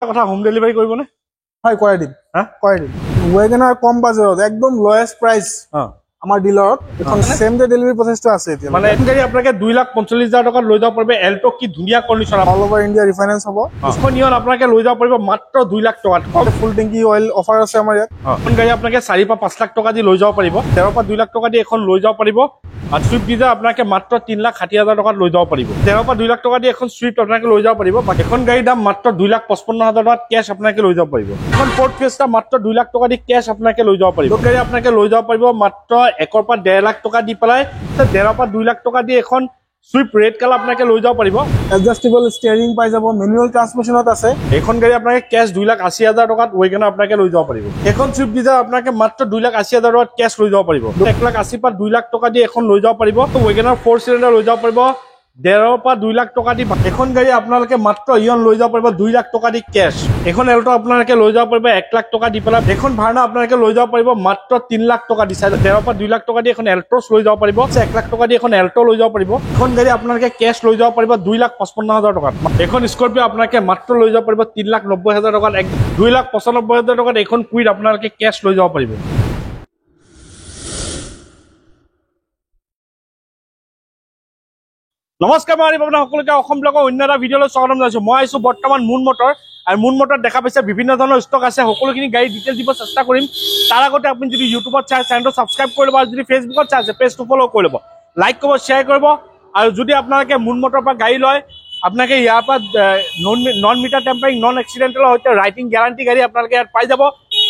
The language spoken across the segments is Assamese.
কথা হোম ডেলিভাৰী কৰিব নে? হয় কৰাই দিম। কৰাই দিম। ওয়েগনাৰ কম বাজাৰত একদম লোয়েষ্ট প্ৰাইস আমাৰ ডিলাৰত এখন সেম ডে ডেলিভাৰী প্ৰচেছটো আছে এতিয়া। মানে এই গাড়ী আপোনাক 2,45,000 টকাত লৈ যাব পাৰিব। এল্টো কি ধুনীয়া condition, all over India refinance হ'ব। ইস্কনিয়ন আপোনাক লৈ যাব পাৰিব মাত্ৰ 2 লাখ টকাত। ফুল টেংকি অইল অফাৰ আছে আমাৰ ইয়াত। এখন গাড়ী আপোনাক 4 পৰা 5 লাখ টকা দি লৈ যাব পাৰিব। 13 পৰা 2 লাখ টকা দি এখন লৈ যাব পাৰিব। আৰু সুইফ্ট ডিজায়াৰ আপোনাক মাত্ৰ 3,60,000 টকাত লৈ যাব পাৰিব। 13 পৰা 2 লাখ টকা দি এখন সুইফ্ট আপোনাক লৈ যাব পাৰিব। এখন গাড়ীৰ দাম মাত্ৰ 2,55,000 টকাত কেছ আপোনাক লৈ যাব পাৰিব। এখন ফৰ্ড ফিয়েষ্টা মাত্ৰ 2 লাখ টকা দি কেছ আপোনাক লৈ যাব পাৰিব। গাড়ী আপোনাক লৈ যাব পাৰিব মাত্ৰ 1 পৰা 1.5 লাখ টকা দি পেলাই 13 পৰা 2 লাখ টকা দি এখন সুইফ্ট ৰেড কালাৰ আপোনাক লৈ যাব পাৰিব। এডজাষ্টেবল ষ্টিয়াৰিং পাই যাব, মেনুৱেল ট্ৰান্সমিশনত আছে। এখন গাড়ী আপোনাক কেছ 2,80,000 টকাত ওয়েগনাৰ আপোনাক লৈ যাব পাৰিব। এখন সুইফ্ট ডিজায়াৰ আপোনাক মাত্ৰ 2,80,000 টকাত কেছ লৈ যাব পাৰিব। 1,80,000 পৰা 2 লাখ টকা দি এখন লৈ যাব পাৰিব। ওয়েগনাৰ 4 চিলিণ্ডাৰ লৈ যাব পাৰিব 1.5 পৰা 2 লাখ টকা দি। এখন গাড়ী আপোনালোকে মাত্ৰ ইয়ন লৈ যাব পাৰিব 2 লাখ টকা দি কেছ। এখন এল্টো আপোনালোকে লৈ যাব পাৰিব 1 লাখ টকা দি পেলাই। এখন ভাৰ্না আপোনালোকে লৈ যাব পাৰিব মাত্ৰ 3 লাখ টকা দি। 1.5 পৰা 2 লাখ টকা দি এখন এল্ট্ৰছ লৈ যাব পাৰিব। 1 লাখ টকা দি এখন এল্টো লৈ যাব পাৰিব। এখন গাড়ী আপোনালোকে কেছ লৈ যাব পাৰিব 2,55,000 টকাত। এখন স্কৰপিঅ আপোনালোকে মাত্ৰ লৈ যাব পাৰিব 3,90,000 টকাত। 2,95,000 টকাত এখন কুইড আপোনালোকে কেছ লৈ যাব পাৰিব। নমস্কাৰ, মই আপোনাৰ সকলোকে অসম ব্লগৰ অন্য এটা ভিডিঅ'লৈ স্বাগতম জনাইছো। মই আহিছো বৰ্তমান মুন মটৰ, আৰু মুন মটৰত দেখা পাইছে বিভিন্ন ধৰণৰ ষ্টক আছে। সকলোখিনি গাড়ী ডিটেইলছ দিব চেষ্টা কৰিম। তাৰ আগতে আপুনি যদি ইউটিউবত চাই চেনেলটো ছাবস্ক্ৰাইব কৰি ল'ব, আৰু যদি ফেচবুকত চাই আছে পেজটো ফ'ল' কৰি ল'ব, লাইক কৰিব, শ্বেয়াৰ কৰিব। আৰু যদি আপোনালোকে মুন মটৰৰ পৰা গাড়ী লয়, আপোনালোকে ইয়াৰ পৰা নন মিটাৰ টেম্পাৰিং, নন এক্সিডেণ্টেলৰ সৈতে ৰাইটিং গেৰাণ্টি গাড়ী আপোনালোকে ইয়াত পাই যাব।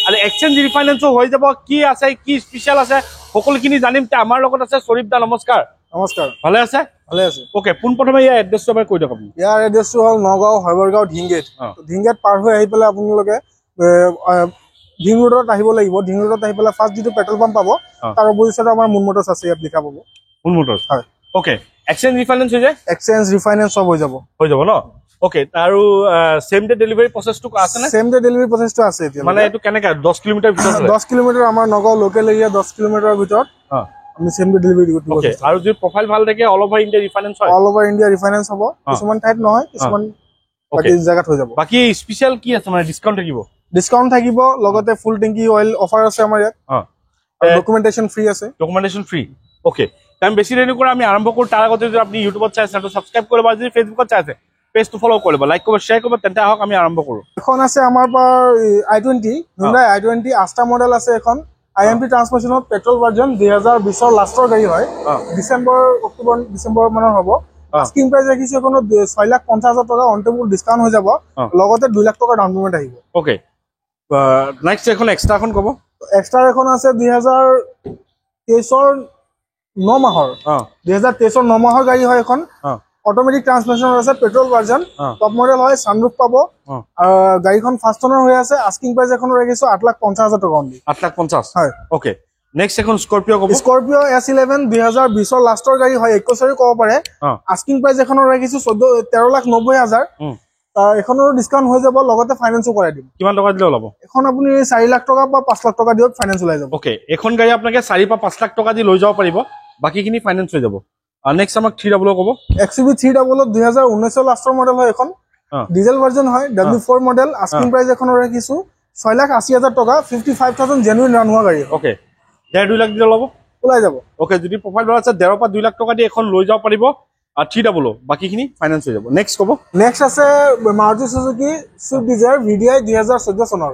আৰু এক্সচেঞ্জ ৰিফাইনেন্সো হৈ যাব। কি আছে, কি স্পেচিয়েল আছে, সকলোখিনি জানিম। আমাৰ লগত আছে শ্বৰীফ দা, নমস্কাৰ। নমস্কাৰ। ভালে আছে? ভালে আছে। ওকে, পোনপ্ৰথমে ইয়াৰ এড্ৰেছটো এবাৰ কৈ দিয়ক আপুনি। ইয়াৰ এড্ৰেছটো হ'ল নগাঁও হয়বৰগাঁও ঢিংগেট। ঢিংগেট পাৰ হৈ আহি পেলাই আপোনালোকে ঢিং ৰোডত আহিব লাগিব। ঢিং ৰোডত আহি পেলাই ফাৰ্ষ্ট যিটো পেট্ৰল পাম্প পাব, তাৰ অপজিটত আমাৰ মুন মটৰ্ছ আছে, ইয়াত লিখা পাব মুন মটৰ্ছ। হয়, ওকে। এক্সচেঞ্জ ৰিফাইনেন্স হৈ যায়? এক্সচেঞ্জ ৰিফাইনেন্স চব হৈ যাব ন? ওকে, আৰু সেম ডে ডেলিভাৰী প্ৰচেছটো আছে নে? সেম ডে ডেলিভাৰী প্ৰচেছটো আছে এতিয়া। মানে এইটো কেনেকা 10 কিলোমিটাৰ ভিতৰত? 10 কিলোমিটাৰ আমাৰ নগাঁও লোকেল এৰিয়া, 10 কিলোমিটাৰৰ ভিতৰত আমি সেম ডে ডেলিভাৰী দিব। ওকে, আৰু যদি প্ৰফাইল ভাল থাকে অল ওভাৰ ইণ্ডিয়া ৰিফাইনেন্স হয়? অল ওভাৰ ইণ্ডিয়া ৰিফাইনেন্স হ'ব। কিছুমান ঠাইত নহয়, কিছুমান বাকি জায়গাত হৈ যাব। বাকি স্পেশাল কি আছে, মানে ডিসকাউন্ট থাকিব? ডিসকাউন্ট থাকিব, লগতে ফুল টেংকি অইল অফাৰ আছে আমাৰ ইয়াত। ডকুমেন্টেশন ফ্ৰী আছে। Documentation free. ওকে, আমি বেছি দেৰি নকৰা, আমি আৰম্ভ কৰোঁ। তাৰ আগতে যদি আপুনি ইউটিউবত চাই আছে সাবস্ক্ৰাইব কৰিব, আৰু যদি ফেচবুকত চাই আছে পেজটো ফলো কৰিব, লাইক কৰিব, শ্বেয়াৰ কৰিব। তেন্তে আহক আমি আৰম্ভ কৰোঁ। এখন আছে আমাৰ পৰা i20, Hyundai i20 আষ্টা মডেল আছে। এখন IMP ট্ৰান্সমিশনত পেট্ৰল ভাৰ্জন 2020ৰ লাষ্টৰ গাড়ী হয়। অক্টোবৰ ডিচেম্বৰ মানৰ হ'ব। আস্কিং প্ৰাইস ৰাখিছে এখনো 6,50,000 টকা। অন টেবল ডিসকাউন্ট হৈ যাব, লগতে 2 লাখ টকা ডাউন পেমেন্ট আহিব। ওকে, নেক্সট এখন এক্সট্ৰা এখন ক'ব। এক্সট্ৰা এখন আছে 2023ৰ 9 মাহৰ 2023ৰ 9 মাহৰ গাড়ী হয় এখন। অটোমেটিক ট্ৰান্সমিশন আছে, পেট্ৰল ভাৰ্জন, টপ মডেল হয়, সানৰুফ পাব। গাড়ীখন ফাৰ্ষ্ট অনাৰ হৈ আছে। আস্কিং প্ৰাইস এখন ৰাখিছো 8,50,000 টকা অনলি। 8,50,000? হয়। ওকে, নেক্সট এখন স্কৰপিঅ ক'ব। স্কৰপিঅ S11 2020ৰ লাষ্টৰ গাড়ী হয়, 21ৰে ক'ব পাৰে। আস্কিং প্ৰাইস এখনৰ ৰাখিছো 13,90,000। এখনৰ ডিসকাউন্ট হৈ যাব, লগতে ফাইনেন্সও কৰাই দিম। কিমান টকা দিলে ওলাব? এখন আপুনি 4 লাখ টকা বা 5 লাখ টকা দিয়ক, ফাইনেন্স ওলাই যাব। ওকে, এখন গাড়ী আপোনাক 4 পৰা 5 লাখ টকা দি লৈ যাব পাৰিব, বাকিখিনি ফাইনেন্স হৈ যাব। নেক্সট আমাক 300 ক'ব। XUV 300 2019ৰ লাষ্টৰ মডেল হয় এখন। ডিজেল ভাৰ্জন হয়, W4 মডেল। আস্কিং প্ৰাইস এখনৰ ৰাখিছো 6,80,000 টকা। 55,000 জেনুইন ৰান হোৱা গাড়ী। ওকে, 1.5-2 লাখ দিলে ওলাব? ওলাই যাব। ওকে, যদি প্ৰফাইল ভাল আছে 1.5 পৰা 2 লাখ টকা দি এখন লৈ যাব পাৰিব, আৰু 300 বাকিখিনি ফাইনেন্স হৈ যাব। নেক্সট ক'ব। নেক্সট আছে Maruti Suzuki Swift Dzire VDI 2014 চনৰ।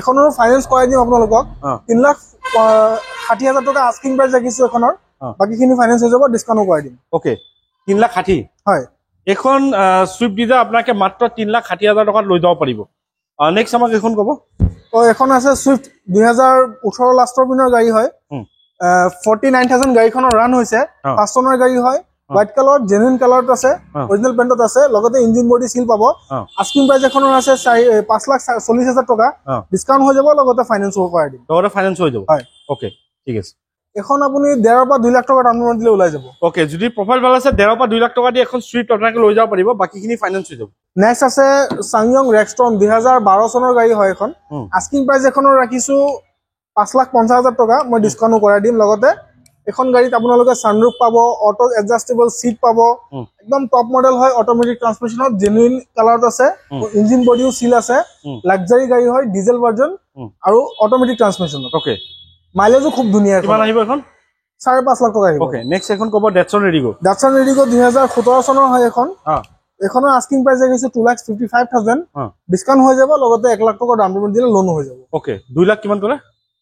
এখনৰ ফাইনেন্স কৰাই দিম আপোনালোকক। 3,60,000 টকা আস্কিং প্ৰাইস ৰাখিছো এখনৰ, বাকিখিনি ফাইনেন্স হৈ যাব, ডিসকাউন্ট কৰাই দিম। ওকে, 3,60,000? হয়। এখন সুইফ্ট ডিজায়াৰ আপোনাক মাত্ৰ 3,60,000 টকাত লৈ যাব পাৰিব। নেক্সট আমাক এখন ক'ব। এখন আছে সুইফ্ট 2018 লাষ্টৰ পিনৰ গাড়ী হয়। 49,000 গাড়ীখনৰ ৰান হৈছে, ফাৰ্ষ্ট অনাৰ গাড়ী হয়। হোৱাইট কালাৰ, জেনুইন কালাৰত আছে, অৰিজিনেল পেইণ্টত আছে, লগতে ইঞ্জিন বডি সিল পাব। আস্কিং প্ৰাইস এখনৰ আছে 5,40,000 টকা। ডিসকাউন্ট হৈ যাব, লগতে ফাইনেন্স কৰাই দিম। লগতে ফাইনেন্স হৈ যাব। হয়। ওকে, ঠিক আছে। এখন আপুনি 1.5 পৰা 2 লাখ টকা ডাউন পেমেন্ট দিলে ওলাই যাব। ওকে, যদি প্ৰফাইল ভাল আছে 1.5 পৰা 2 লাখ টকা দি এখন সুইফ্ট আপোনাক লৈ যাব পাৰিব, বাকিখিনি ফাইনেন্স হৈ যাব। নেক্সট আছে SsangYong Rexton 2012 চনৰ গাড়ী হয় এখন। আস্কিং প্ৰাইস এখনৰ ৰাখিছো 5,50,000 টকা। মই ডিসকাউন্ট কৰাই দিম, লগতে এখন গাড়ীত আপোনালোকে সানৰুফ পাব, অটো এডজাস্টেবল সিট পাব, একদম টপ মডেল হয়, অটোমেটিক ট্ৰান্সমিশনত জেনুইন কালাৰত আছে, ইঞ্জিন বডিও সিল আছে, লাক্সাৰি গাড়ী হয়, ডিজেল ভাৰ্জন আৰু অটোমেটিক ট্ৰান্সমিশনত। ওকে, মাইলেজও খুব ধুনীয়া। কিমান আহিব এখন? 5.5 লাখ টকা আহিব। ওকে, নেক্সট এখন ক'ব ডেটছন ৰেডিগো। ডেটছন ৰেডিগো 2017 চনৰ হয় এখন। এখনৰ আস্কিং প্ৰাইস আহিছে 2,55,000, ডিসকাউন্ট হৈ যাব, লগতে 1 লাখ টকা ডাউন পেমেন্ট দিলে লোন হৈ যাব। ওকে, 2 লাখ কিমান ক'লে?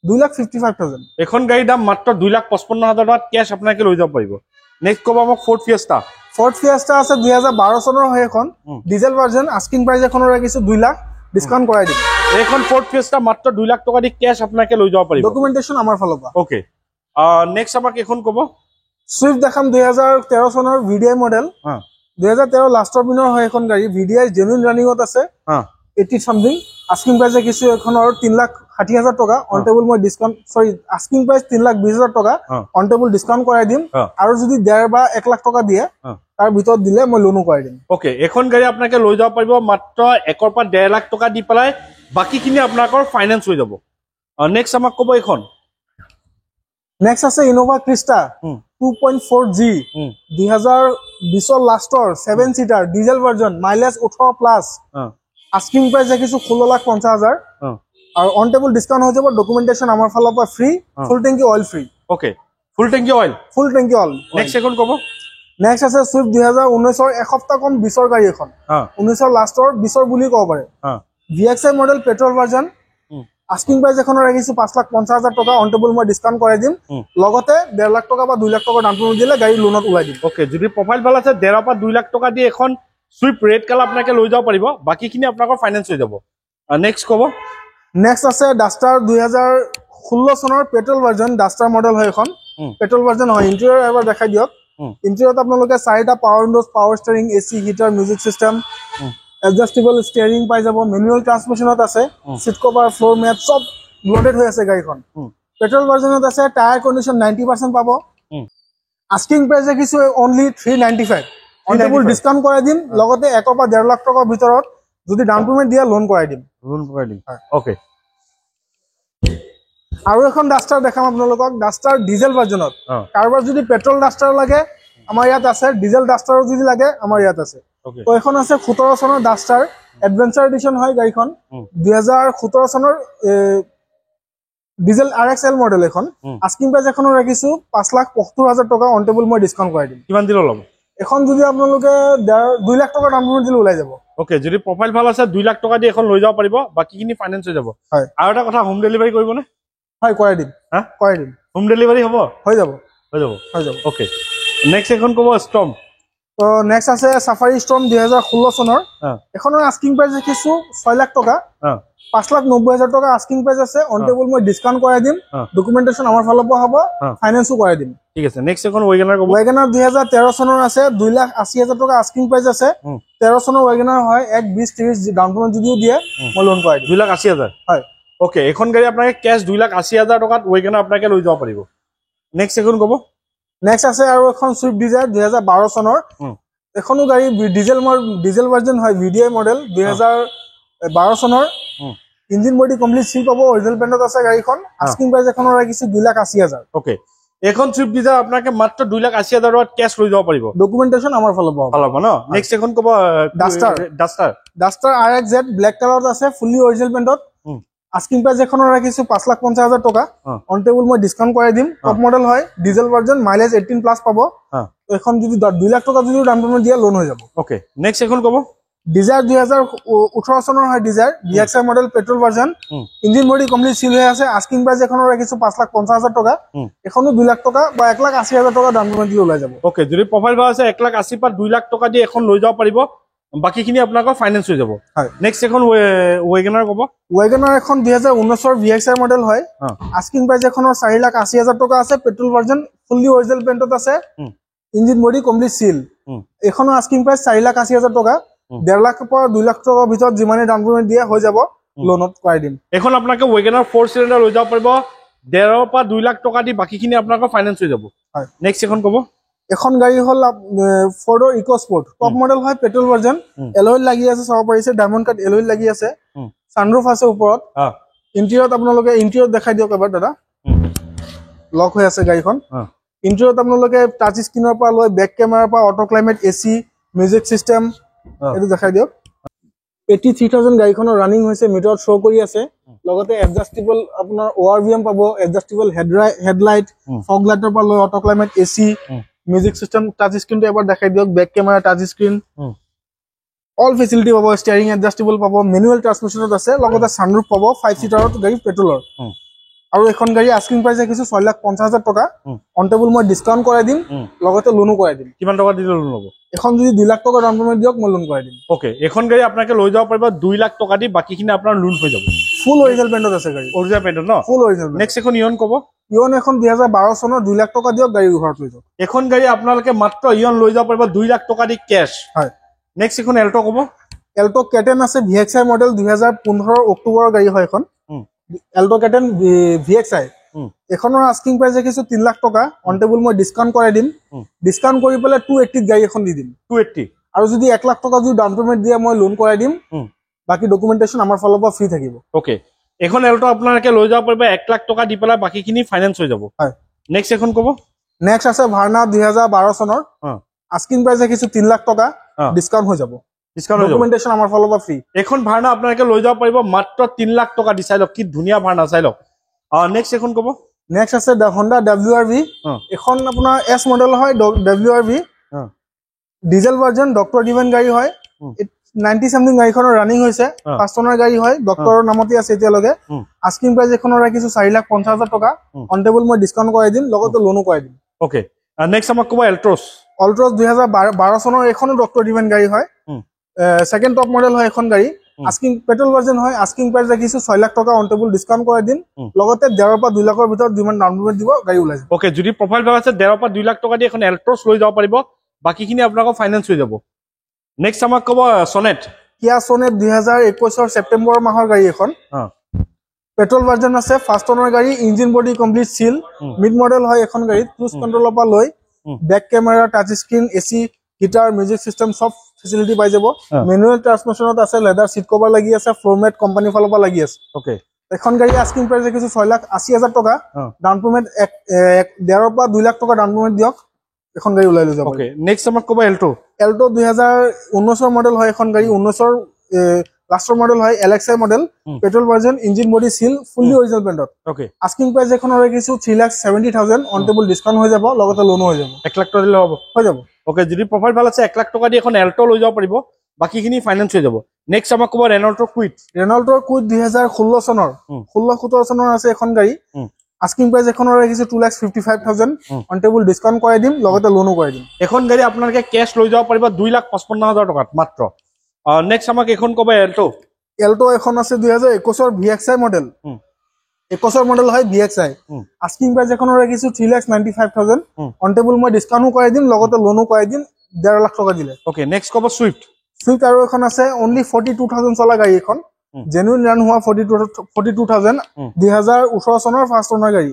2,55,000। এখন গাড়ীৰ দাম মাত্ৰ 2,55,000 টকাত কেছ আপোনালোকে লৈ যাব পাৰিব। নেক্সট ক'ব মোক ফৰ্ড ফিয়েষ্টা। ফৰ্ড ফিয়েষ্টা আছে 2012 চনৰ হয় এখন, ডিজেল ভাৰ্জন, আস্কিং প্ৰাইস এখনৰ ৰাখিছো 2 লাখ, ডিসকাউন্ট কৰাই দিম। এইখন ফৰ্ড ফিয়েষ্টা মাত্ৰ 2 লাখ টকা দি কেছ আপোনালোকে লৈ যাব পাৰিব। ডকুমেন্টেশন আমাৰ ফালৰ পৰা। ওকে, নেক্সট আমাক এখন ক'ব সুইফট দেখাম 2013 চনৰ VDI মডেল। 2013 লাষ্টৰ দিনৰ হয় এখন গাড়ী, VDI জেনুইন ৰানিঙত আছে, 80 সামথিং। আস্কিং প্ৰাইস কিছু এখনৰ 3,60,000 টকা, অন টেবল মই ডিসকাউন্ট, সৰি আস্কিং প্ৰাইস 3,20,000 টকা, অন টেবল ডিসকাউন্ট কৰাই দিম, আৰু যদি 1.5 বা 1 লাখ টকা দিয়ে তাৰ ভিতৰত দিলে মই লোনো কৰাই দিম। ওকে, এখন গাড়ী আপোনালোকে লৈ যাব পাৰিব মাত্ৰ 1 পৰা 1.5 লাখ টকা দি পেলাই, বাকীখিনি আপোনালোকৰ ফাইনেন্স হৈ যাব। নেক্সট আমাক ক'ব এখন। নেক্সট আছে ইনোভা ক্ৰিষ্টা 2.4G 2020 লাষ্টৰ 7 seater diesel version, mileage 18+, asking price ৰাখিছো 16,50,000, আৰু অন টেবল ডিসকাউন্ট হৈ যাব, ডকুমেন্টেশন আমাৰ ফালৰ পৰা ফ্ৰী, ফুল টেংকি অইল ফ্ৰী। ওকে, ফুল টেংকি অইল। নেক্সট এখন ক'ব। নেক্সট আছে সুইফট 2019 এসপ্তাহ কম 20 গাড়ী এখন, 19 লাষ্টৰ 20 বুলি ক'ব পাৰে, VXI model petrol version, asking price এখনৰ ৰাখিছো 5,50,000 টকা, অন টেবল মই ডিসকাউন্ট কৰাই দিম, লগতে 1.5 লাখ টকা বা 2 লাখ টকা ডাউন পেমেন্ট দিলে গাড়ী লোনত ওলাই দিম। ওকে, যদি প্ৰফাইল ভাল আছে 1.5 পৰা 2 লাখ টকা দি এখন সুইফট ৰেড কালাৰ আপোনালোকে লৈ যাব পাৰিব, বাকীখিনি আপোনালোকৰ ফাইনেন্স হৈ যাব। নেক্সট ক'ব। নেক্সট আছে ডাষ্টাৰ 2016 চনৰ পেট্ৰল ভাৰ্জন, ডাষ্টাৰ মডেল হয় এখন, পেট্ৰল ভাৰ্জন হয়। ইণ্টেৰিয়ৰ এবাৰ দেখাই দিয়ক। ইণ্টেৰিয়ৰত আপোনালোকে 4টা power windows, power steering, AC heater, music system, adjustable steering পাই যাব, মেনুৱেল ট্ৰান্সমিশনত আছে, সিট কভাৰ, ফ্লোৰ মেট সব লোডেড হৈ আছে গাড়ীখন। পেট্ৰল ভাৰ্জনত আছে, টায়াৰ কণ্ডিশ্যন 90% পাব, আস্কিং প্ৰাইস ৰাখিছো অনলি 395, অন টেবল ডিসকাউন্ট কৰাই দিম, লগতে 1 পৰা 1.5 লাখ টকাৰ ভিতৰত যদি ডাউন পেমেন্ট দিয়ে লোন কৰাই দিম। ওকে, আৰু এখন ডাষ্টাৰ দেখাম আপোনালোকক, ডাষ্টাৰ ডিজেল ভাৰ্জনত। কাৰোবাৰ যদি পেট্ৰল ডাষ্টাৰ লাগে আমাৰ ইয়াত আছে, ডিজেল ডাষ্টাৰো যদি লাগে আমাৰ ইয়াত আছে। তো এখন আছে 17 চনৰ ডাষ্টাৰ, এডভেঞ্চাৰ এডিশন হয় গাড়ীখন, 2017 চনৰ ডিজেল RXL মডেল এখন, আস্কিং প্ৰাইস এখনৰ ৰাখিছো 5,70,000 টকা, অন টেবল মই ডিসকাউন্ট কৰাই দিম। কিমান দিন ল'ব? এখন যদি আপোনালোকে 2 লাখ টকা ডাউন পেমেন্ট দিলে ওলাই যাব। ওকে, যদি প্ৰফাইল ভাল আছে 2 লাখ টকা দি এখন লৈ যাব পাৰিব, বাকীখিনি ফাইনেন্স হৈ যাব। আৰু এটা কথা, হোম ডেলিভাৰী কৰিবনে? হয়, কৰাই দিম। কৰাই দিম। হোম ডেলিভাৰী হ'ব? হৈ যাব। ওকে, নেক্সট এখন ক'ব ষ্টৰ্ম। তো নেক্সট আছে সাফাৰি ষ্টৰ্ম 2016 চনৰ, এখনৰ আস্কিং প্ৰাইস ৰাখিছো 6 লাখ টকা, 5,90,000 টকা আস্কিং প্ৰাইস আছে, অন টেবল মই ডিসকাউন্ট কৰাই দিম, ডকুমেন্টেশন আমাৰ ফালৰ পৰা হ'ব, ফাইনেন্সও কৰাই দিম। ঠিক আছে, নেক্সট এখন ৱেগনাৰ ক'ব। ৱেগনাৰ 2013 চনৰ আছে, 2,80,000 টকা আস্কিং প্ৰাইস আছে, 13 চনৰ ৱেগনাৰ হয়, 1,20,30 ডাউন পেমেন্ট যদিও দিয়ে মই লোন কৰাই দিম। 2,80,000। হয়। ওকে, এখন গাড়ী আপোনালোকে কেছ 2,80,000 টকাত ৱেগনাৰ আপোনালোকে লৈ যাব পাৰিব। নেক্সট এখন ক'ব। নেক্সট আছে আৰু এখন সুইফট ডিজায়াৰ 2012 চনৰ, এখনো গাড়ী ডিজেল ভাৰ্জন হয়, VDI মডেল, 2012 চনৰ, ইঞ্জিন বডি কমপ্লিট সিল পাব, অৰিজিনেল পেইণ্টত আছে গাড়ীখন, আস্কিং প্ৰাইস এখনৰ ৰাখিছো 2,80,000। ওকে, এখন সুইফট ডিজায়াৰ আপোনালোকে মাত্ৰ 2,80,000 টকাত কেছ লৈ যাব পাৰিব, ডকুমেন্টেশন আমাৰ ফালৰ পৰা ভাল হ'ব ন। নেক্সট এখন ক'ব ডাষ্টাৰ RXZ ব্লেক কালাৰত আছে, ফুলি অৰিজিনেল পেইণ্টত, আস্কিং প্ৰাইস এখনৰ ৰাখিছো 5,50,000 টকা, অন টেবল মই ডিসকাউন্ট কৰাই দিম, টপ মডেল হয়, ডিজেল ভাৰ্জন, মাইলেজ 18+ পাব, এখন যদি 2 লাখ টকা যদি ডাউন পেমেন্ট দিয়ে লোন হৈ যাব। ওকে, নেক্সট এখন ক'ব। ডিজায়াৰ 2018 চনৰ হয়, Dzire VXI model petrol version, engine body complete seal হৈ আছে, আস্কিং প্ৰাইস এখনৰ ৰাখিছো 5,50,000 টকা, এখনো 2 লাখ টকা বা 1,80,000 টকা ডাউন পেমেন্ট দিলে ওলাই যাব। ওকে, যদি প্ৰফাইল ভাল আছে 1,80,000 পৰা 2 লাখ টকা দি এখন লৈ যাব পাৰিব, বাকীখিনি আপোনালোকৰ ফাইনেন্স হৈ যাব। নেক্সট এখন ৱেগনাৰ ক'ব। ৱেগনাৰ এখন 2019 VXI মডেল হয়, আস্কিং প্ৰাইস এখনৰ 4,80,000 টকা আছে, পেট্ৰল ভাৰ্জন, ফুলি অৰিজিনেল পেইণ্টত আছে, ইঞ্জিন বডি কমপ্লিট সিল, এখনৰ আস্কিং প্ৰাইস 4,80,000 টকা, 1.5 লাখ পৰা 2 লাখ টকাৰ ভিতৰত যিমানে ডাউন পেমেন্ট দিয়ে হৈ যাব, লোনত কৰাই দিম। এখন আপোনালোকে ৱেগনাৰ 4 চিলিণ্ডাৰ লৈ যাব পাৰিব, 1.5 পৰা 2 লাখ টকা দি বাকীখিনি আপোনালোকৰ ফাইনেন্স হৈ যাব। নেক্সট এখন ক'ব। এখন গাড়ী হল ফৰ্ডৰ ইকোস্পৰ্ট, টপ মডেল হয়, পেট্ৰল ভাৰ্জন, এলয়েল লাগি আছে, চাব পাৰিছে, ডায়মণ্ড কাট এলয়েল লাগি আছে, সানৰুফ আছে ওপৰত, ইণ্টেৰিয়ৰত আপোনালোকে ইণ্টেৰিয়ৰত দেখাই দিয়ক এবাৰ দাদা। লক হৈ আছে গাড়ীখন, ইণ্টেৰিয়ৰত আপোনালোকে টাচ স্ক্ৰীনৰ পৰা লৈ বেক কেমেৰাৰ পৰা auto climate AC music system এইটো দেখাই দিয়ক 83,000 গাড়ীখনৰ ৰানিং হৈছে মিটাৰত শ্ব' কৰি আছে লগতে এডজাষ্টেবল আপোনাৰ ORVM পাব এডজাষ্টেবল হেডলাইট ফগ লাইটৰ পৰা লৈ auto climate AC music system touch স্ক্ৰীনটো এবাৰ দেখাই দিয়ক back camera touch screen all facility পাব ষ্টিয়াৰিং এডজাষ্টেবল পাব মেনুৱেল ট্ৰান্সমিশ্যনত আছে লগতে সানৰুফ পাব 5 সিটাৰত গাড়ী পেট্ৰলৰ আৰু এখন গাড়ী আস্কিং প্ৰাইস ৰাখিছো 6,50,000 টকা অন টেবল মই ডিসকাউন্ট কৰাই দিম লগতে লোনো কৰাই দিম কিমান টকা দিলে লোন হ'ব এখন যদি 2 লাখ টকা ডাউন পেমেন্ট দিয়ক মই লোন কৰাই দিম ওকে এখন গাড়ী আপোনাকে লৈ যাব পাৰিব 2 লাখ টকা দি বাকিখিনি আপোনাৰ লোন হৈ যাব ফুল অৰিজিনাল পেইণ্টত আছে গাড়ী অৰিজিনাল পেইণ্টত ন ফুল অৰিজিনাল নেক্সট এখন ইয়ন ক'ব ইয়ন এখন 2012 চনৰ 2 লাখ টকা দিয়ক গাড়ী ঘৰত লৈ যাওক এখন গাড়ী আপোনালোকে মাত্ৰ ইয়ন লৈ যাব পাৰিব 2 লাখ টকা দি কেশ হয় নেক্সট এখন এল্টো ক'ব এল্টো কেটেন আছে VXI মডেল 2015 অক্টোবৰৰ গাড়ী হয় এখন এল্টো কেটেন VXI এখনৰ আস্কিং প্ৰাইস ৰাখিছো 3 লাখ টকা অন টেবল মই ডিসকাউন্ট কৰাই দিম ডিসকাউন্ট কৰি পেলাই 280 গাড়ী এখন দি দিম 280 আৰু যদি 1 লাখ টকা যদি ডাউন পেমেন্ট দিয়ে মই লোন কৰাই দিম বাকি ডকুমেন্টেশন আমাৰ ফালৰ পৰা ফ্ৰী থাকিব ওকে এখন এল্টো আপোনালোকে লৈ যাব পাৰিব 1 লাখ টকা দি পেলাই বাকিখিনি ফাইনান্স হৈ যাব হয় নেক্সট এখন ক'ব নেক্সট আছে ভাৰ্না 2012 চনৰ আস্কিং প্ৰাইস ৰাখিছো 3 লাখ টকা ডিসকাউন্ট হৈ যাব ডিসকাউন্ট ডকুমেন্টেশন আমাৰ ফালৰ পৰা ফ্ৰী এখন ভাৰ্না আপোনালোকে লৈ যাব পাৰিব মাত্ৰ 3 লাখ টকা দি চাই লওক কি ধুনীয়া ভাৰ্না চাই লওক নেক্সট এখন ক'ব নেক্সট আছে Honda WRV এখন আপোনাৰ S মডেল হয় WRV ডিজেল ভাৰ্জন ডক্টৰ ডিভেন গাড়ী হয় 90 সামথিং গাড়ীখনৰ ৰানিং হৈছে ফাৰ্ষ্ট ওনাৰ গাড়ী হয় ডক্টৰৰ নামতে আছে এতিয়া লগে আস্কিং প্ৰাইস এখনৰ ৰাখিছো 4,50,000 টকা অন টেবল মই ডিসকাউন্ট কৰাই দিম লগতে লোনো কৰাই দিম ওকে নেক্সট আমাক ক'ব এল্ট্ৰছ 2012 চনৰ এখনো ডক্টৰ ডিভেন গাড়ী হয় সেকেন্ড টপ মডেল হয় এখন গাড়ী আস্কিং পেট্ৰল ভাৰ্জন হয় আস্কিং প্ৰাইস ৰাখিছো 6 লাখ টকা অন টেবল ডিসকাউন্ট কৰাই দিম লগতে 1.5 পৰা 2 লাখৰ ভিতৰত যিমান ডাউন পেমেন্ট দিব গাড়ী ওলাই যাব ওকে যদি প্ৰফাইল ভাগ আছে 1.5 পৰা 2 লাখ টকা দি এখন এল্ট্ৰছ লৈ যাব পাৰিব বাকিখিনি আপোনালোকৰ ফাইনান্স হৈ যাব নেক্সট আমাক ক'ব সনেট কিয়া সনেট 2021 সেপ্টেম্বৰ মাহৰ গাড়ী এখন পেট্ৰল ভাৰ্জন আছে ফাৰ্ষ্ট ওনাৰ গাড়ী engine body complete seal mid model হয় এখন গাড়ী ক্ৰুজ কন্ট্ৰলৰ পৰা লৈ back camera touch screen AC guitar music system সব ফেসিলিটি পাই যাব মেনুৱেল ট্ৰান্সমিশনত আছে লেদাৰ সিট কভাৰ লাগি আছে ফ্লোৰমেট কোম্পানী ফালৰ পৰা লাগি আছে ওকে এখন গাড়ী আস্কিং প্ৰাইস ৰাখিছো 6,80,000 টকা ডাউন পেমেন্ট 1.5 পৰা 2 লাখ টকা ডাউন পেমেন্ট দিয়ক এখন গাড়ী ওলাই লৈ যাব ওকে নেক্সট আমাক ক'ব এল্টো 2019 মডেল হয় এখন গাড়ী 19 লাষ্টৰ মডেল হয় LXI model petrol version engine body seal ফুলি অৰিজিনাল পেইণ্টত ওকে আস্কিং প্ৰাইস এখনৰ ৰাখিছো 3,70,000 অন টেবল ডিসকাউন্ট হৈ যাব লগতে লোনো হৈ যাব 1 লাখ টকা দিলে হ'ব হৈ যাব ওকে যদি প্ৰফাইল ভাল আছে 1 লাখ টকা দি এখন এল্টো লৈ যাব পাৰিব বাকিখিনি ফাইনান্স হৈ যাব নেক্সট আমাক ক'ব ৰেনল্টৰ কুইট 2016 চনৰ 16-17 চনৰ আছে এখন গাড়ী আস্কিং প্ৰাইস এখনৰ ৰাখিছো 2,55,000 অন টেবল ডিসকাউন্ট কৰাই দিম লগতে লোনো কৰাই দিম এখন গাড়ী আপোনালোকে কেশ লৈ যাব পাৰিব 2,55,000 টকাত মাত্ৰ নেক্সট আমাক এখন ক'ব এল্টো এখন আছে 2021 VXI মডেল 21 মডেল হয় VXI আস্কিং প্ৰাইস এখনৰ ৰাখিছো 3,95,000 অন টেবল মই ডিসকাউন্ট কৰাই দিম লগতে লোনো কৰাই দিম 1.5 লাখ টকা দিলে ওকে নেক্সট ক'ব সুইফট আৰু এখন আছে অনলি 42,000 চলা গাড়ী এখন জেনুইন ৰান হোৱা 42,000 2018 চনৰ ফাৰ্ষ্ট ওনাৰ গাড়ী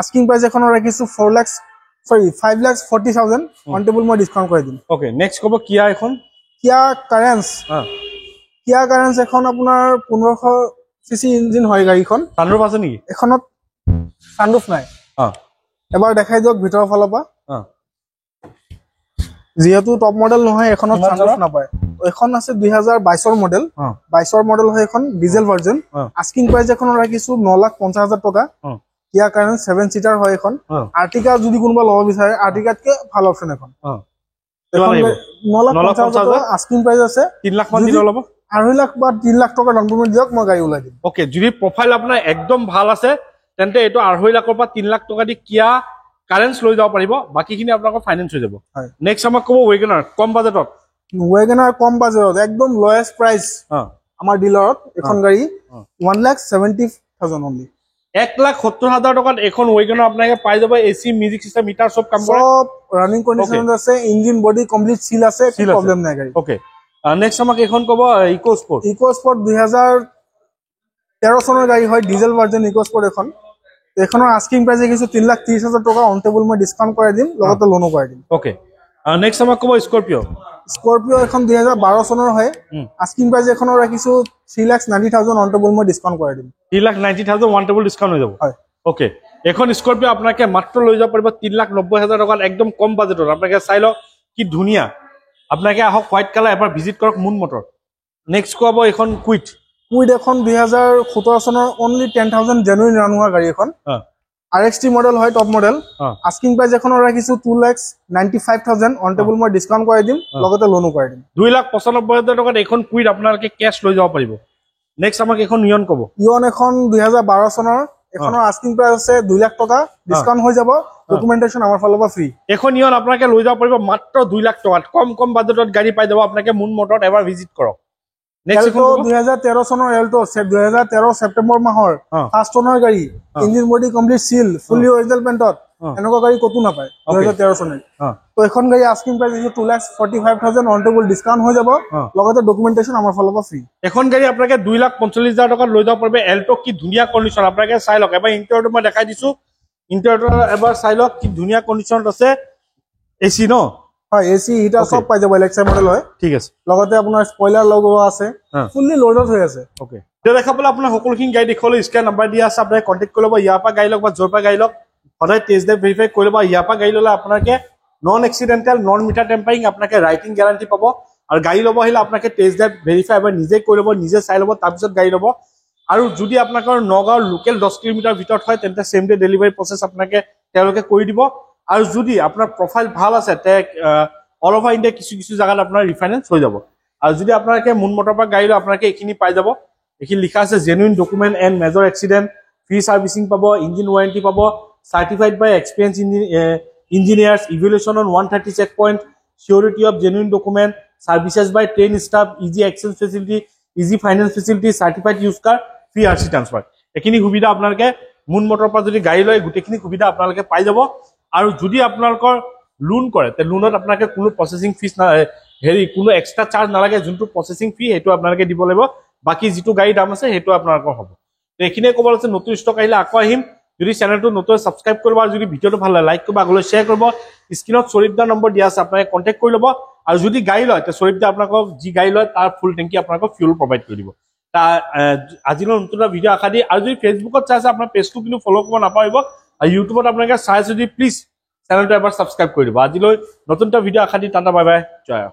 আস্কিং প্ৰাইস এখনৰ ৰাখিছো 5,40,000 অন টেবল মই ডিসকাউন্ট কৰাই দিম ওকে নেক্সট ক'ব কিয়া কাৰেন্স এখন আপোনাৰ 1500 সিসি ইঞ্জিন হয় গাড়ীখন সানৰুফ আছে নেকি এখনত সানৰুফ নাই এবাৰ দেখাই দিয়ক ভিতৰৰ ফালৰ পৰা যেহেতু টপ মডেল নহয় এখনত সানৰুফ নাপায় এখন আছে 2022 মডেল 22 মডেল হয় এখন ডিজেল ভাৰ্জন আস্কিং প্ৰাইস এখনৰ ৰাখিছো 9,50,000 টকা কিয়া কাৰেন্স 7 সিটাৰ হয় এখন আৰ্টিকা যদি কোনোবা ল'ব বিচাৰে আৰ্টিকাতকে ভাল অপচন এখন 9,50,000 আস্কিং প্ৰাইস আছে 3 লাখ মান দিলে ল'ব 2.5 লাখ বা 3 লাখ টকা ডাউন পেমেন্ট দিয়ক মই গাড়ী ওলাই দিম ওকে যদি প্ৰফাইল আপোনাৰ একদম ভাল আছে তেন্তে এইটো 2.5 লাখৰ পৰা 3 লাখ টকা দি কিয়া কাৰেন্স লৈ যাব পাৰিব বাকিখিনি আপোনালোকৰ ফাইনান্স হৈ যাব নেক্সট আমাক ক'ব ৱেগনাৰ কম বাজেটত একদম লোয়েষ্ট প্ৰাইস আমাৰ ডিলাৰত এখন গাড়ী 1,70,000 অনলি 1,70,000 টকাত এখন ৱেগনাৰ আপোনালোকে পাই যাব এসি মিউজিক সিস্টেম মিটাৰ সব কাম কৰে সব ৰানিং কন্ডিশনত আছে ইঞ্জিন বডি কমপ্লিট সিল আছে কোনো প্ৰবলেম নাই গাড়ী ওকে নেক্সট আমাক এখন ক'ব ইকো স্পৰ্ট 2013 চনৰ গাড়ী হয় ডিজেল ভাৰ্জন ইকো স্পৰ্ট এখনৰ আস্কিং প্ৰাইস ৰাখিছো 3,30,000 টকা অন টেবল মই ডিসকাউন্ট কৰাই দিম লগতে লোনো কৰাই দিম ওকে নেক্সট আমাক ক'ব স্কৰপিঅ এখন 2012 চনৰ হয় আস্কিং প্ৰাইস এখনৰ ৰাখিছো 3,90,000 অন টেবল মই ডিসকাউন্ট কৰাই দিম 3,90,000 ওয়ান টেবল ডিসকাউন্ট হৈ যাব হয় ওকে এখন স্কৰপিঅ আপোনাকে মাত্ৰ লৈ যাব পাৰিব 3,90,000 টকাত একদম কম বাজেটত আপোনাকে চাই লওক কি ধুনীয়া আপোনাকে আহক হোৱাইট কালাৰ এবাৰ ভিজিট কৰক মুন মটৰ নেক্সট কোৱাব এখন কুইট এখন 2017 চনৰ অনলি 10,000 জেনুইন ৰান হোৱা গাড়ী এখন RXT মডেল হয় টপ মডেল আস্কিং প্ৰাইস এখনৰ ৰাখিছো 2,95,000 অন টেবল মই ডিসকাউন্ট কৰাই দিম লগতে লোনো কৰাই দিম 2,95,000 টকাত এখন কুইট আপোনালোকে কেশ লৈ যাব পাৰিব নেক্সট আমাক এখন ইয়ন কব ইয়ন এখন 2012 চনৰ এখনৰ আস্কিং প্ৰাইস আছে 2 লাখ টকা ডিসকাউন্ট হৈ যাব ডকুমেন্টেশন আমাৰ ফালৰ পৰা ফ্ৰী এখন ইয়ন আপোনালোকে লৈ যাব পাৰিব মাত্ৰ 2 লাখ টকাত কম বাজেটত গাড়ী পাই যাব আপোনালোকে মুন মটৰত এবাৰ ভিজিট কৰক নেক্সট এখন 2013 চনৰ এল্টো 2013 সেপ্টেম্বৰ মাহৰ ফাৰ্ষ্ট ওনাৰ গাড়ী ইঞ্জিন বডি কমপ্লিট সিল ফুলি অৰিজিনাল পেইন্টত এনেকুৱা গাড়ী কতো নাপায় 2013 চনৰ তো এখন গাড়ী আস্কিং প্ৰাইস আছে 2,45,000 অন টেবল ডিসকাউন্ট হৈ যাব লগতে ডকুমেন্টেশন আমাৰ ফালৰ পৰা ফ্ৰী এখন গাড়ী আপোনালোকে 2,45,000 টকাত লৈ যাব পাৰিব এল্টো কি ধুনীয়া কণ্ডিশ্যন আপোনালোকে চাই লওক এবাৰ ইন্টেৰিয়ৰটো মই দেখাই দিছো ইন্টেৰিয়ৰটো এবাৰ চাই লওক কি ধুনীয়া কণ্ডিশ্যনত আছে এসি ন হয় এসি হিটাৰ সব পাই যাব এলেক্সা মডেল হয় ঠিক আছে লগতে আপোনাৰ স্পয়লাৰ লগোৱা আছে ফুললি লোডড হৈ আছে ওকে তে দেখাবলৈ আপোনাৰ সকলোখিনি গাড়ী দেখুৱালৈ স্ক্যান নাম্বাৰ দিয়া আছে আপুনি কন্টাক্ট কৰিব ইয়াৰ পৰা গাড়ী লওক বা য'ৰ পৰা গাড়ী লওক সদায় টেষ্ট ড্ৰাইভ ভেৰিফাই কৰি ল'ব ইয়াৰ পৰা গাড়ী ল'লে আপোনালোকে non accidental non meter tampering আপোনালোকে ৰাইটিং গেৰাণ্টি পাব আৰু গাড়ী ল'ব আহিলে আপোনালোকে টেষ্ট ড্ৰাইভ ভেৰিফাই এবাৰ নিজে কৰি ল'ব নিজে চাই ল'ব তাৰপিছত গাড়ী ল'ব আৰু যদি আপোনালোকৰ নগাঁৱৰ লোকেল 10 কিলোমিটাৰ ভিতৰত হয় তেন্তে সেম ডে ডেলিভাৰী প্ৰচেছ আপোনালোকে তেওঁলোকে কৰি দিব আৰু যদি আপোনাৰ প্ৰফাইল ভাল আছে তে অল ওভাৰ ইণ্ডিয়া কিছু জায়গাত আপোনাৰ ৰিফাইনেন্স হৈ যাব আৰু যদি আপোনালোকে মুন মটৰ পৰা গাড়ী লয় আপোনালোকে এইখিনি পাই যাব এইখিনি লিখা আছে genuine document and major accident free servicing পাব ইঞ্জিন ওয়াৰেন্টি পাব certified by experience engineers evaluation on 130 check point security of genuine document services by train staff easy exchange facility easy finance facility certified use car free RC transfer এইখিনি সুবিধা আপোনালোকে মুন মটৰ পৰা যদি গাড়ী লয় গোটেইখিনি সুবিধা আপোনালোকে পাই যাব আৰু যদি আপোনালোকৰ লোন কৰে তে লোনত আপোনালোকে কোনো প্ৰসেসিং ফিজ না কোনো এক্সট্ৰা চাৰ্জ নালাগে যোনটো প্ৰসেসিং ফি সেইটো আপোনালোকে দিব লাগিব বাকি যিটো গাড়ী দাম আছে সেইটো আপোনালোকৰ হ'ব তো এইখিনিয়ে ক'ব আছে নতুন ষ্টক আহিলে আকৌ আহিম যদি চেনেলটো নতুন সাবস্ক্ৰাইব কৰিব আৰু যদি ভিডিঅটো ভাল লাগে লাইক কৰিব আগলৈ শ্বেয়াৰ কৰিব স্ক্ৰিনত সৰিফদা নম্বৰ দিয়া আছে আপোনালোকে কন্টাক্ট কৰি ল'ব আৰু যদি গাড়ী লয় তে সৰিফদা আপোনালোকক যি গাড়ী লয় তাৰ ফুল টেংকি আপোনালোকক ফিউল প্ৰভাইড কৰি দিব তা আজিলৈ নতুন ভিডিঅ' আশা দি আৰু যদি ফেচবুকত চাইছে আপোনাৰ পেজটো কিন্তু ফলো কৰিব নাপাহৰিব আৰু ইউটিউবত আপোনালোকে চাই যদি প্লিজ চেনেলটো এবাৰ সাবস্ক্ৰাইব কৰি দিব আজিলৈ নতুন এটা ভিডিঅ' আশা দি টাটা বাই বাই জয়